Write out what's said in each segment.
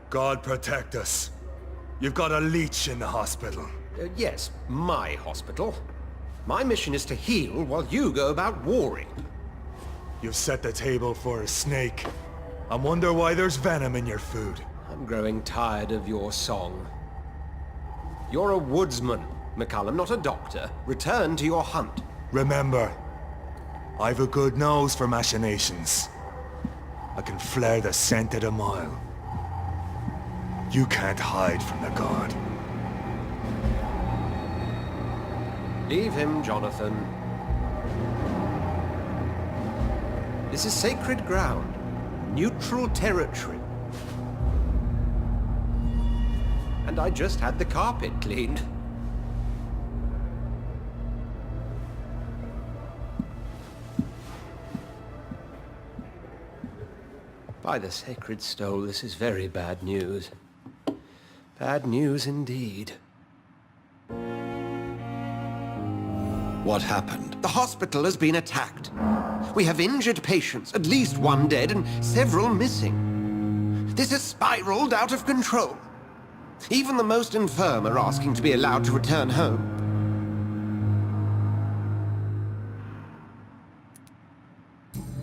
God protect us. You've got a leech in the hospital. Yes, my hospital. My mission is to heal while you go about warring. You've set the table for a snake. I wonder why there's venom in your food. I'm growing tired of your song. You're a woodsman, McCallum, not a doctor. Return to your hunt. Remember, I've a good nose for machinations. I can flare the scent at a mile. You can't hide from the god. Leave him, Jonathan. This is sacred ground. Neutral territory. And I just had the carpet cleaned. By the sacred stole, this is very bad news. Bad news indeed. What happened? The hospital has been attacked. We have injured patients, at least one dead and several missing. This has spiraled out of control. Even the most infirm are asking to be allowed to return home.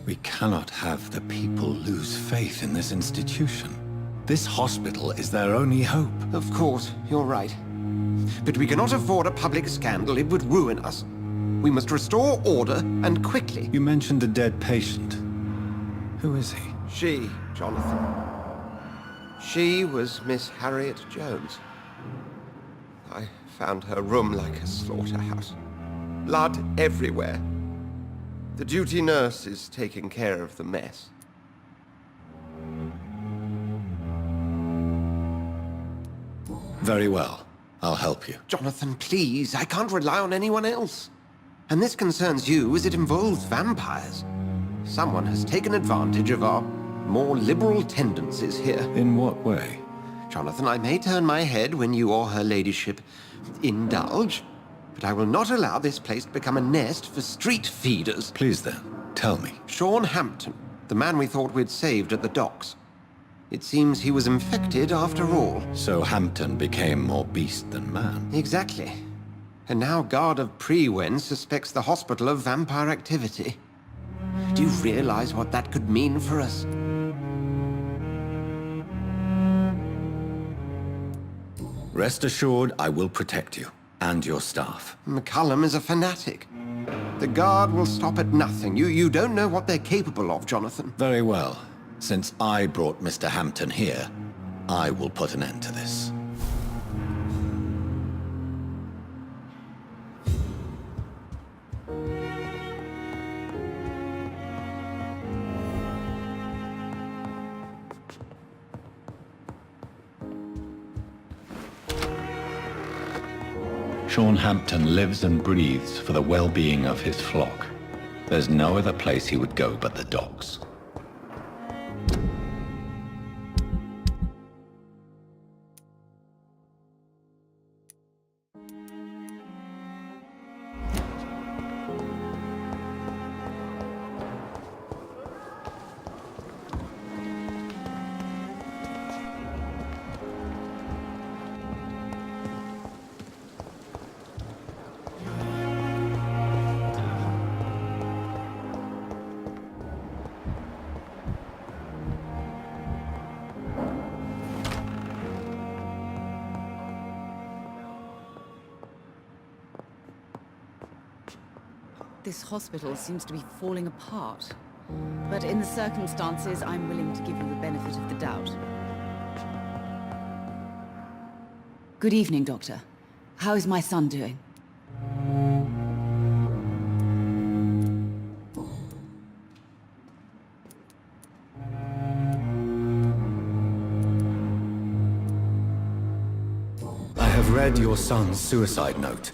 We cannot have the people lose faith in this institution. This hospital is their only hope. Of course, you're right. But we cannot afford a public scandal. It would ruin us. We must restore order, and quickly. You mentioned a dead patient. Who is he? She, Jonathan. She was Miss Harriet Jones. I found her room like a slaughterhouse. Blood everywhere. The duty nurse is taking care of the mess. Very well. I'll help you. Jonathan, please. I can't rely on anyone else. And this concerns you as it involves vampires. Someone has taken advantage of our more liberal tendencies here. In what way? Jonathan, I may turn my head when you or her ladyship indulge, but I will not allow this place to become a nest for street feeders. Please then, tell me. Sean Hampton, the man we thought we'd saved at the docks. It seems he was infected after all. So Hampton became more beast than man. Exactly. And now Guard of Prewen suspects the hospital of vampire activity. Do you realize what that could mean for us? Rest assured, I will protect you and your staff. McCallum is a fanatic. The Guard will stop at nothing. You don't know what they're capable of, Jonathan. Very well. Since I brought Mr. Hampton here, I will put an end to this. Sean Hampton lives and breathes for the well-being of his flock. There's no other place he would go but the docks. This hospital seems to be falling apart. But in the circumstances, I'm willing to give you the benefit of the doubt. Good evening, Doctor. How is my son doing? I have read your son's suicide note.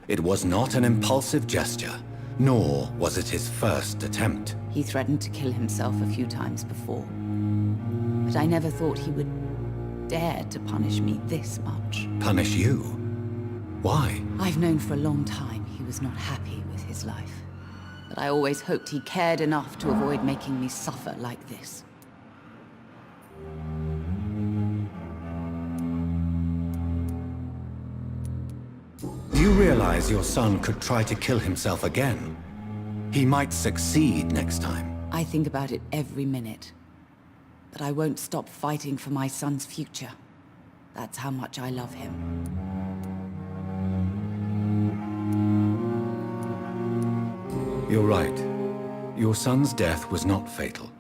It was not an impulsive gesture. Nor was it his first attempt. He threatened to kill himself a few times before. But I never thought he would dare to punish me this much. Punish you? Why? I've known for a long time he was not happy with his life. But I always hoped he cared enough to avoid making me suffer like this. realize your son could try to kill himself again? He might succeed next time. I think about it every minute. But I won't stop fighting for my son's future. That's how much I love him. You're right. Your son's death was not fatal.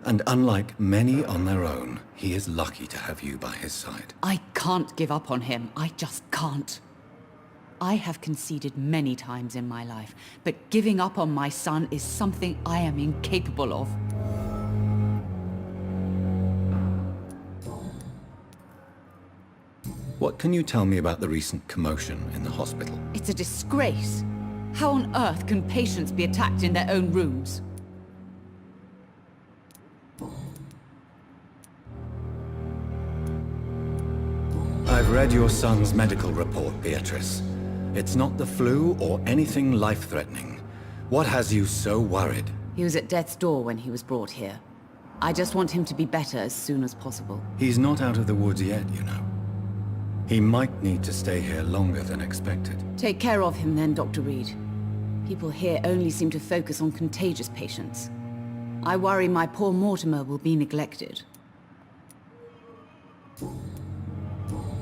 And unlike many on their own, he is lucky to have you by his side. I can't give up on him. I just can't. I have conceded many times in my life, but giving up on my son is something I am incapable of. What can you tell me about the recent commotion in the hospital? It's a disgrace. How on earth can patients be attacked in their own rooms? I've read your son's medical report, Beatrice. It's not the flu or anything life-threatening. What has you so worried? He was at death's door when he was brought here. I just want him to be better as soon as possible. He's not out of the woods yet, you know. He might need to stay here longer than expected. Take care of him then, Dr. Reed. People here only seem to focus on contagious patients. I worry my poor Mortimer will be neglected.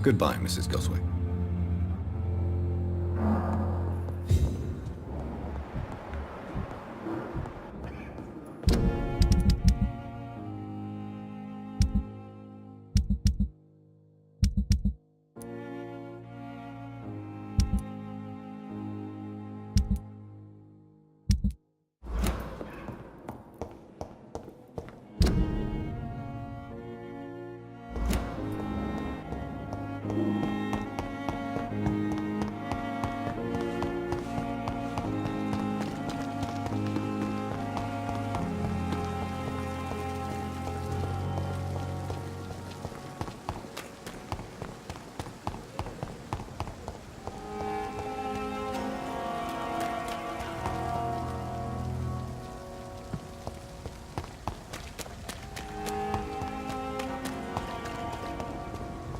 Goodbye, Mrs. Goswick.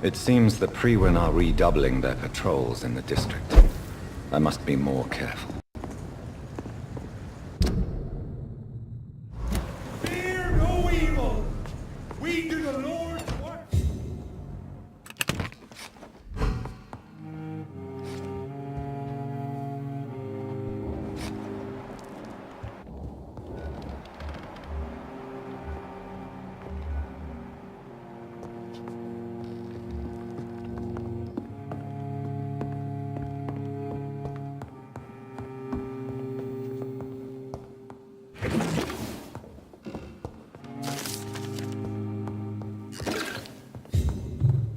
It seems the Priwen are redoubling their patrols in the district. I must be more careful. Fear no evil! We do the Lord's work!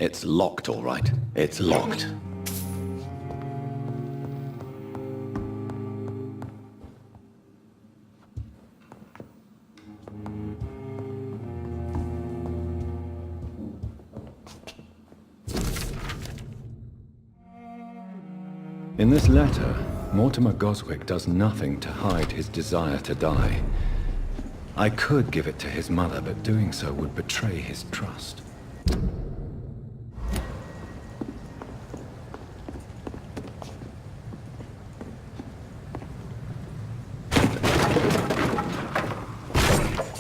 It's locked, all right. It's locked. In this letter, Mortimer Goswick does nothing to hide his desire to die. I could give it to his mother, but doing so would betray his trust.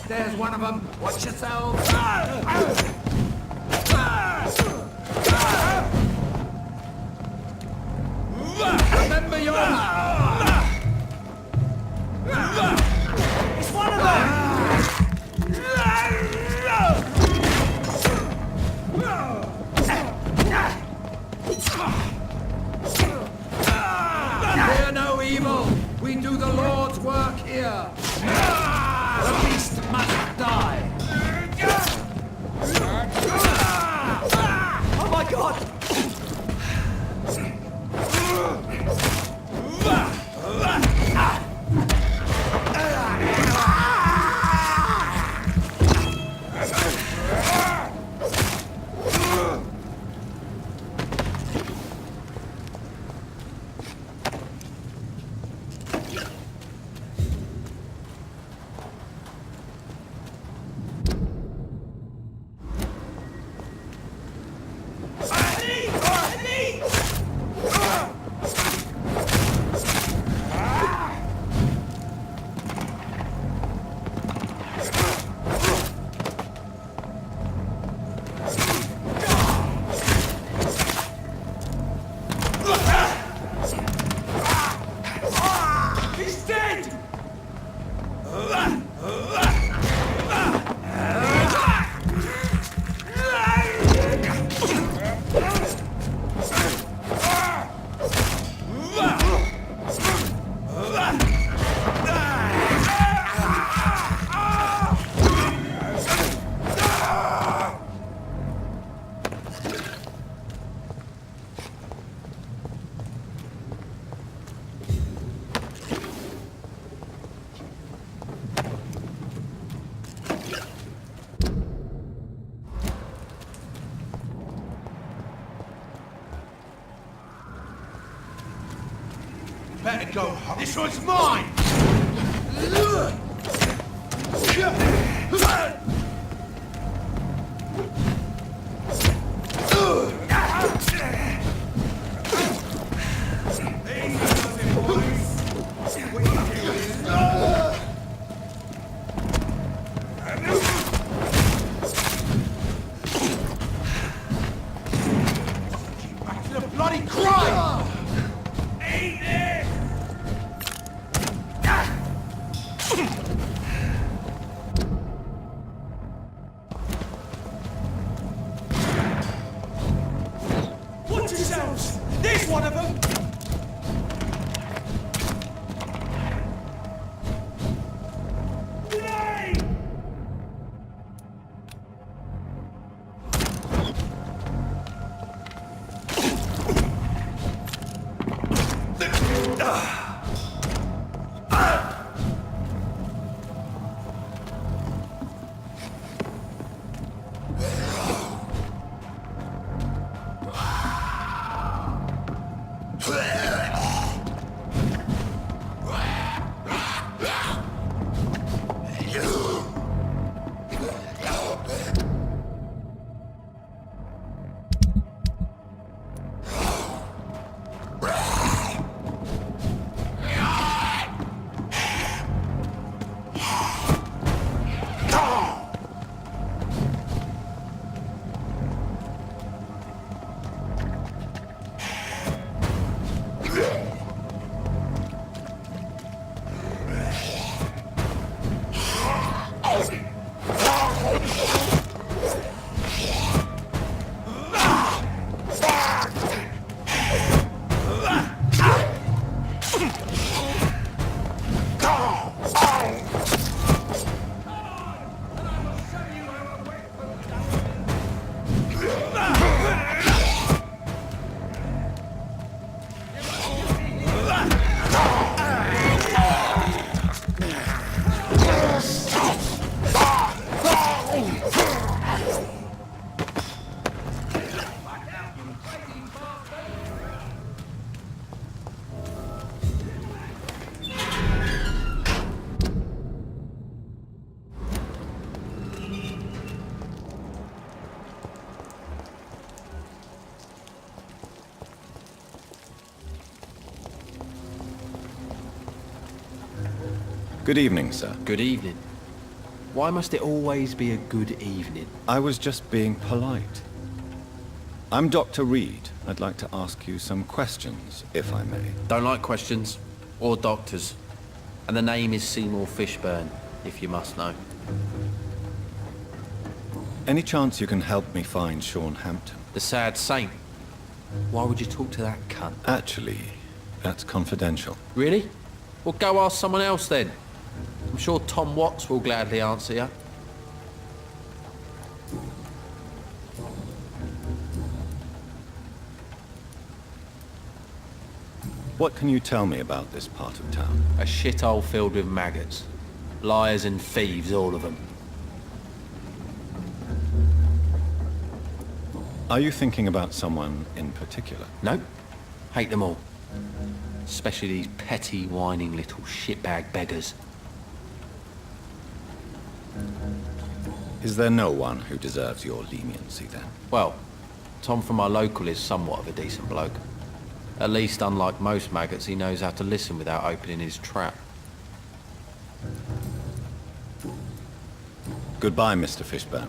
There's one of them. Watch yourself. Remember your... It's one of them! Fear no evil. We do the Lord's work here. The beast must die. better go home. This one's mine! Bloody crime! Ain't it? Watch yourselves! There's one of them! Good evening, sir. Good evening. Why must it always be a good evening? I was just being polite. I'm Dr. Reed. I'd like to ask you some questions, if I may. Don't like questions. Or doctors. And the name is Seymour Fishburne, if you must know. Any chance you can help me find Sean Hampton? The sad saint. Why would you talk to that cunt? Actually, that's confidential. Really? Well, go ask someone else then. I'm sure Tom Watts will gladly answer you. What can you tell me about this part of town? A shithole filled with maggots. Liars and thieves, all of them. Are you thinking about someone in particular? Nope. Hate them all. Especially these petty, whining little shitbag beggars. Is there no one who deserves your leniency, then? Well, Tom from our local is somewhat of a decent bloke. At least, unlike most maggots, he knows how to listen without opening his trap. Goodbye, Mr. Fishburne.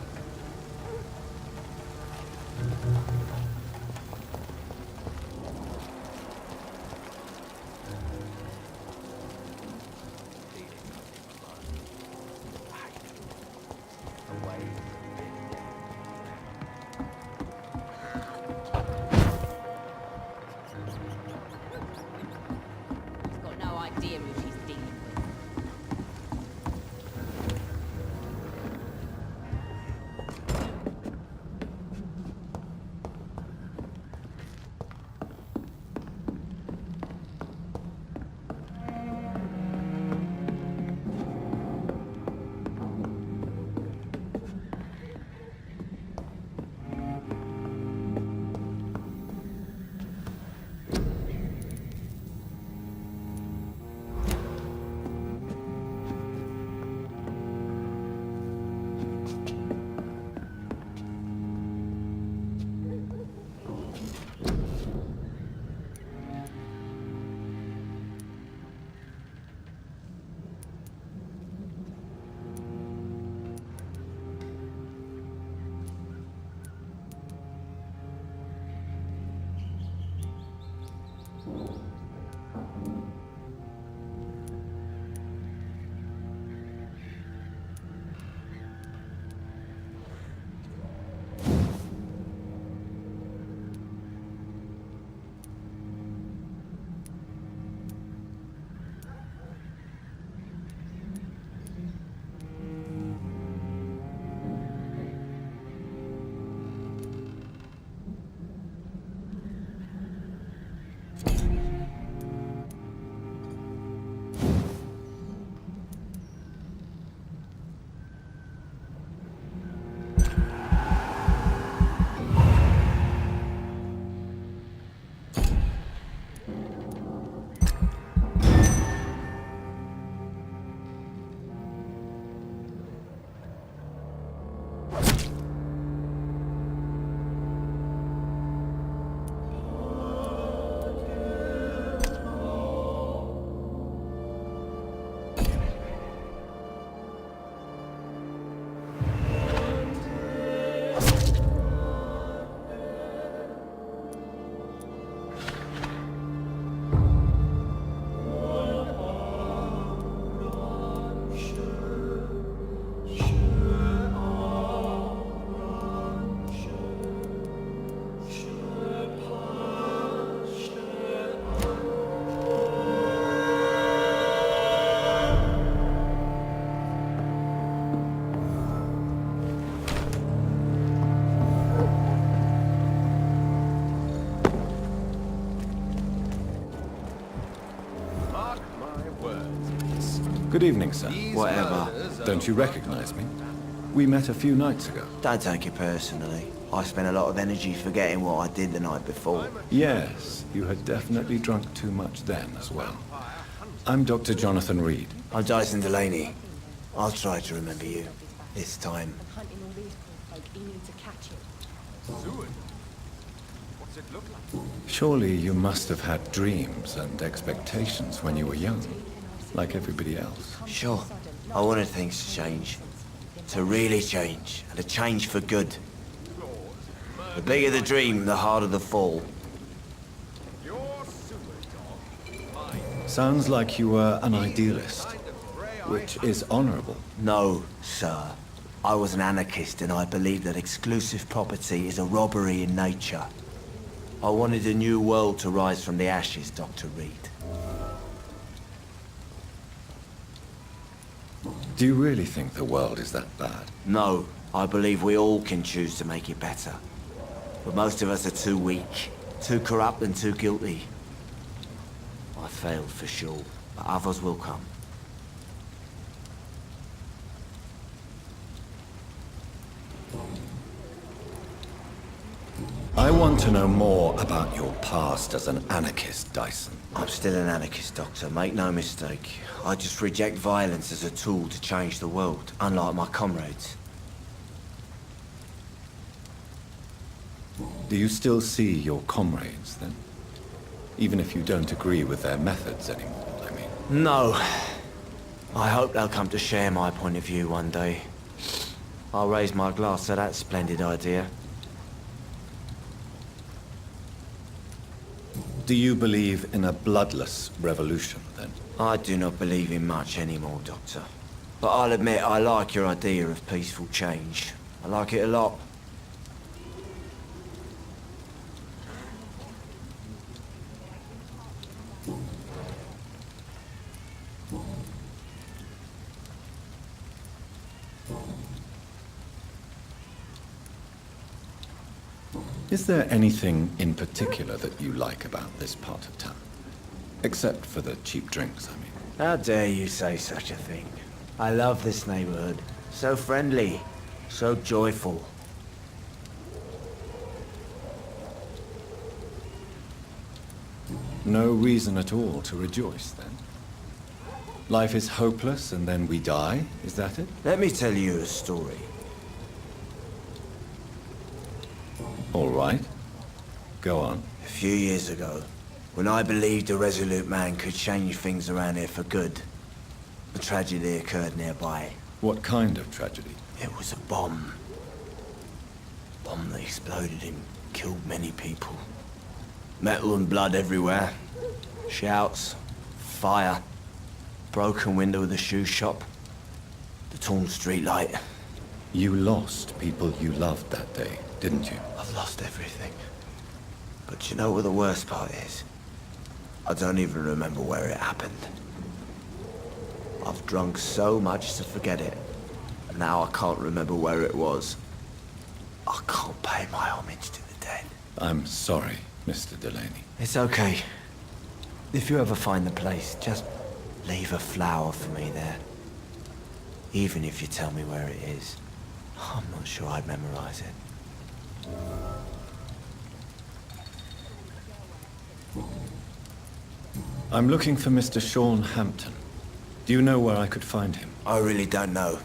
Got no idea who she's dealing with. Good evening, sir. Whatever. Don't you recognize me? We met a few nights ago. Don't take it personally. I spent a lot of energy forgetting what I did the night before. Yes, you had definitely drunk too much then as well. I'm Dr. Jonathan Reed. I'm Dyson Delaney. I'll try to remember you. This time. Surely you must have had dreams and expectations when you were young, like everybody else. Sure. I wanted things to change. To really change. And to change for good. The bigger the dream, the harder the fall. Sounds like you were an idealist, which is honorable. No, sir. I was an anarchist and I believed that exclusive property is a robbery in nature. I wanted a new world to rise from the ashes, Dr. Reed. Do you really think the world is that bad? No, I believe we all can choose to make it better. But most of us are too weak, too corrupt and too guilty. I failed for sure, but others will come. I want to know more about your past as an anarchist, Dyson. I'm still an anarchist, Doctor, make no mistake. I just reject violence as a tool to change the world, unlike my comrades. Do you still see your comrades, then? Even if you don't agree with their methods anymore, I mean. No. I hope they'll come to share my point of view one day. I'll raise my glass to that splendid idea. Do you believe in a bloodless revolution, then? I do not believe in much anymore, Doctor. But I'll admit I like your idea of peaceful change. I like it a lot. Is there anything in particular that you like about this part of town? Except for the cheap drinks, I mean. How dare you say such a thing? I love this neighborhood. So friendly, so joyful. No reason at all to rejoice, then? Life is hopeless and then we die, is that it? Let me tell you a story. All right. Go on. A few years ago, when I believed a resolute man could change things around here for good, a tragedy occurred nearby. What kind of tragedy? It was a bomb. Bomb that exploded and killed many people. Metal and blood everywhere. Shouts, fire, broken window of the shoe shop, the torn street light. You lost people you loved that day, didn't you? I've lost everything. But you know what the worst part is? I don't even remember where it happened. I've drunk so much to forget it. And now I can't remember where it was. I can't pay my homage to the dead. I'm sorry, Mr. Delaney. It's okay. If you ever find the place, just leave a flower for me there. Even if you tell me where it is. I'm not sure I'd memorize it. I'm looking for Mr. Sean Hampton. Do you know where I could find him? I really don't know.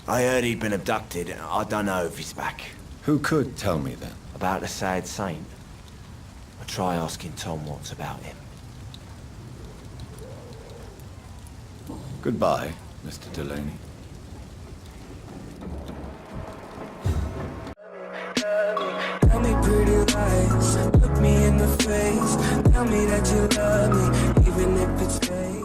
I heard he'd been abducted, and I don't know if he's back. Who could tell me then? About the sad saint? I'll try asking Tom what's about him. Goodbye, Mr. Delaney. Tell me pretty lies, look me in the face. Tell me that you love me, even if it's fake.